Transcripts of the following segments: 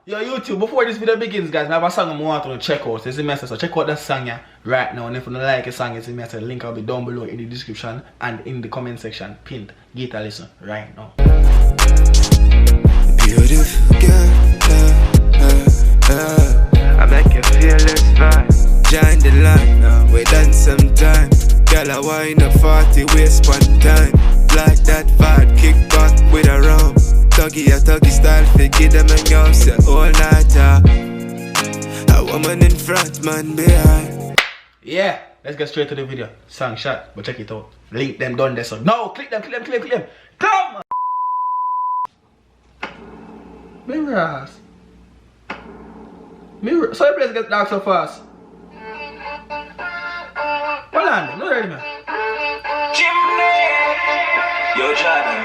Yo, YouTube, before this video begins, guys, I have a song I want to check out. It's a message, so check out that song yeah, right now. And if you don't like a song, it's a message. Link will be down below in the description and in the comment section. Pinned. Get a listen right now. Beautiful girl, I make you feel this vibe. Join the line now, we dance sometime. Girl, I wine a 40 waist one time. Like that vibe, kick back with a rum. Tuggy style, give them a go, say all night a woman in front, man behind. Yeah, let's get straight to the video. Song shot, but check it out. Link them down there, so no, click them. Come! Mirrors. So the place gets dark so fast. Hold on, no ready man. Yo, Jordan,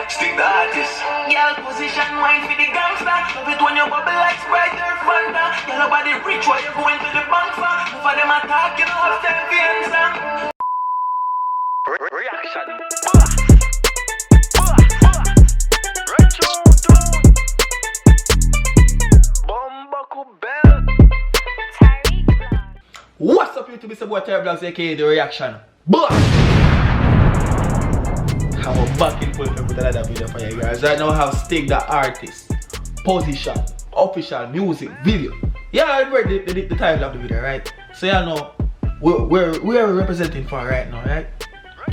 Stig the artist. Girl, position wine for the gangster. Love it when you bubble like Sprite or Fanta. Girl, nobody rich while you going to the bank for. Move for them attack, you don't have time for answer. Reaction. What's up YouTube, it's your boy Terry Vlogs aka The Reaction. But I'm back in full with another video for you guys. Right now I have Stig the artist, position, official music video. Yeah, I read the title of the video, right? So y'all know where we are representing for right now, right?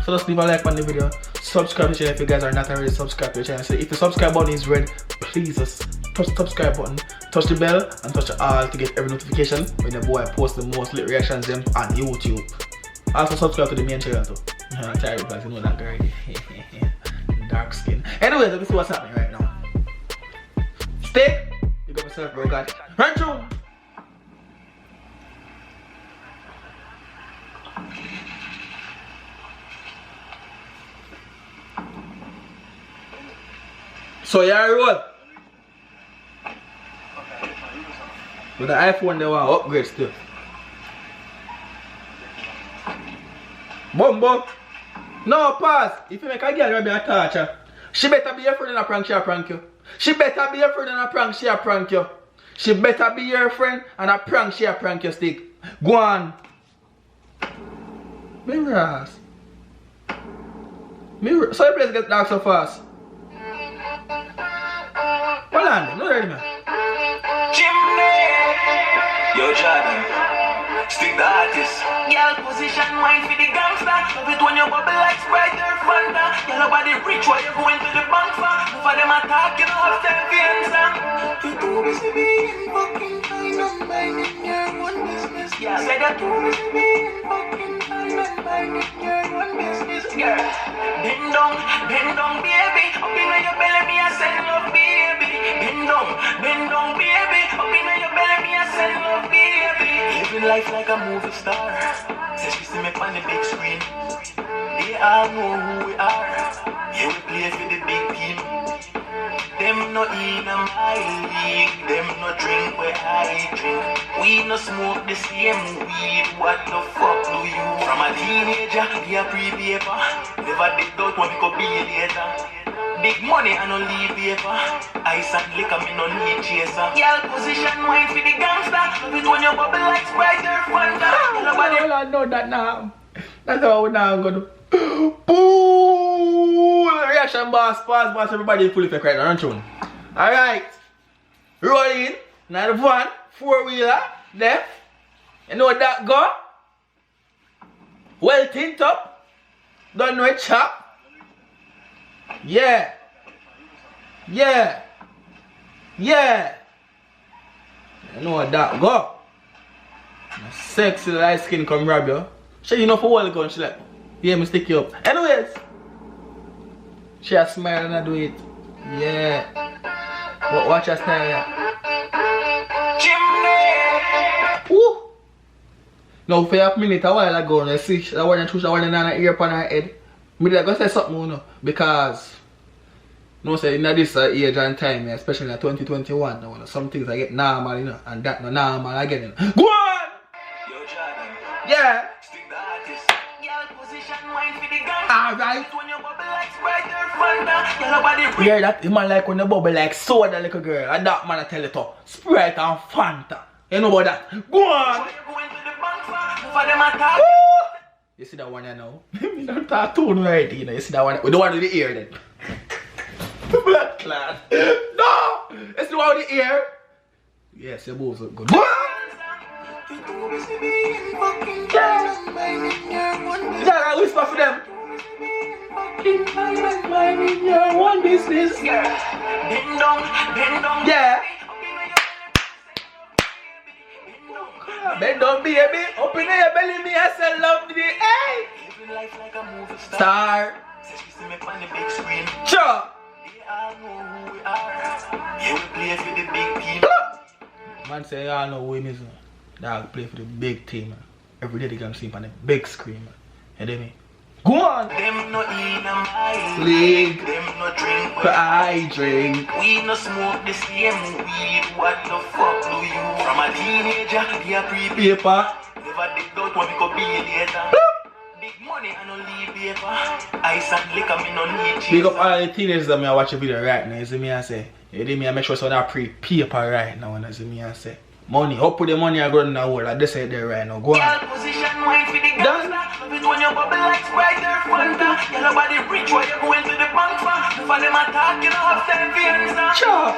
So just leave a like on the video, subscribe to the channel if you guys are not already subscribed to the channel. So if the subscribe button is red, please just touch the subscribe button, touch the bell, and touch the all to get every notification when the boy posts the most lit reactions them on YouTube. Also subscribe to the main channel too. Terry Vlogs, you know that guy. Dark skin. Anyways, let me see what's happening right now. Stig, you got yourself, bro. God. Run through. So you're roll. With the iPhone they want upgrade still. Bumbo. No, pause. If you make a girl be a torture, she better be your friend and a prank, she a prank you. She better be your friend and a prank, she a prank you. She better be your friend and a prank, she a prank you, Stig. Go on. Mirrors. So the place gets dark so fast. Hold on, no ready man. Yo, Jordan, Stig the artist. Girl, position wine for the gangster. Love it when you bubble like Sprite or Fanta. Girl, nobody rich while you going to the bank for. Move for them attack, you don't have time for answer. You too busy being fucking fine and minding your own business. Yeah, say that too busy being fucking fine and minding your own business. Girl, bend down, baby. Up in your belly, me I send love, baby. Bend down, baby. Up in your belly, me I send love, baby. Living life like a movie star. Says she see me on the big screen. They all know who we are. Yeah, we play for the big team. Them no eat a my league. Them no drink where I drink. We no smoke the same weed. What the fuck do you? From a teenager, be a pre-paper. Never did out when we could be later. Big money I no leave paper. Ice and liquor me no need chaser. Girl, position wine for the gangster. Love it when you bubble like Sprite or Fanta. Well, I know that now. That's how we now go do. Boo! Reaction boss, everybody full effect right now, aren't you? Alright. Roll in. Now the van, 4-wheeler, there. You know that go? Well tint up. Don't know it chop. Yeah. You know that go. Sexy light skin come grab you. She you know for a while ago and she like, yeah, me stick you up. Anyways, she a smile and I do it. Yeah. But watch her style yeah. Woo. Now for a minute a while ago, I see that one and push that one in her ear upon her head. Me like go say something you know, because no say in this age and time, especially in 2021, you know, some things I get normal, you know, and that no normal again. You know. Go on! Yo, Jordan. Yeah. Stig the artist. Girl, position wine for the gang. Alright. When you bubble like Sprite or Fanta. Yellow body You hear that? The man like when the bubble like soda like a girl. And that man I tell it to Sprite and Fanta. You know about that? Go on! You see that one you know? You don't talk too right, you know. You see that one? We don't want the ear then. Blood clot. No! You see the one with the ear? Yes, your both look good. Yeah, I whisper for them. One business. Yeah. Bend down, baby. Open your belly, me. I say love the hey. Star. Sure. Man say y'all know who him is. Dog play for the big team. Man. Every day they can see him on the big screen. Man. You hear me? Go on! Them no eat no mile. Stig. Them no drink But I drink. We no smoke the same weed. What the fuck do you? From a teenager, be a pre-paper. Paper. Never dig out what we could be later. Big money and no leave paper. Ice and liquor me no need cheese. Big up all the teenagers that me I watch a video right now. You see me I say. You hear me I make sure so that pre-paper right now. And you see me I say. Money, up with the money I got in the world. Like this right there right now. Go on. Girl, position wine for the gangsta. Love it when you bubble like Sprite or Fanta. Yellow body rich while you going to the bank for. None of them attack, you don't have time for answer. Sure.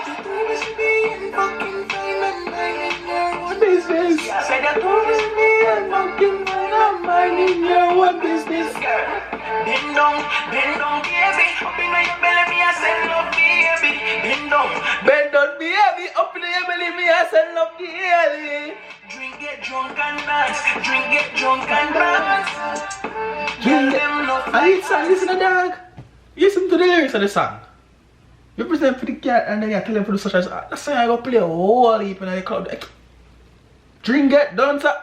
Business. I said that tourist me and fucking fine. I'm minding your one business. Girl, bend down, baby. Up in your belly, me I say love baby. Bend down. Bend on baby. Up in your belly me I say love the daily. Drink, get drunk and dance. Drink, get drunk and dance. Drink them no fight. Listen to dog. Listen to the lyrics of the song. You present for the cat and then you tell them for the socials. That song I go play a whole heap in the club. Drink, get done, sir.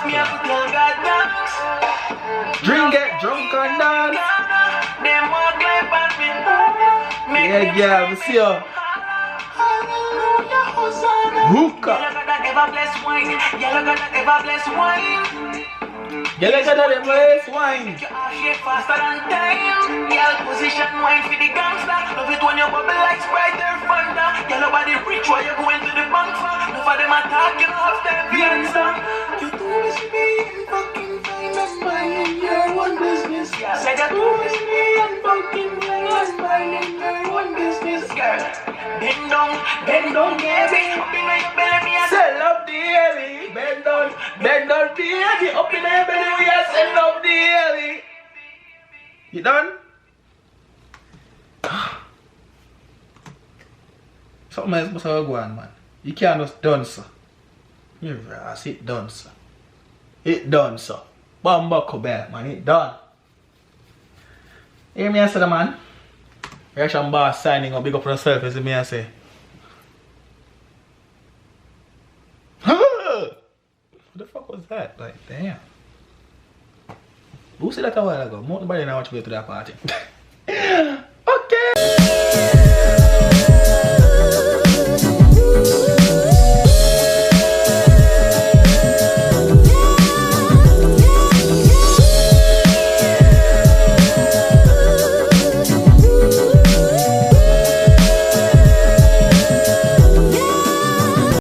Me have to tell God thanks. Drink, get drunk and dance. Them walk like Batman. Yeah, yeah, we see you. Hookah. Yellow got that ever blessed wine. Yellow got that ever blessed wine. Yellow got that blessed wine. Make your ass shake faster than time. Girl, position wine for the gangsta. Love it when you bubble like Sprite or Fanta. Yellow body rich while you going to the bank for. None of them attack, you don't have time for answer. You too busy being fucking fine and minding your one business. Said you too busy being fucking fine and minding your one business. Girl, bend down, baby. Up in your belly, me I say Sell up the alley. Bend down, baby. Up in your belly, we are sell up the alley. You done? Something else must have gone, man. You can't just done, sir. You ass, it done, sir. It done, sir. Bambuckle back, man. It done. Hear me I say, man. Russian boss signing up, big up for yourself, you see me I say. What the fuck was that? Like, damn. Who said that a while ago? Nobody now want to go to that party.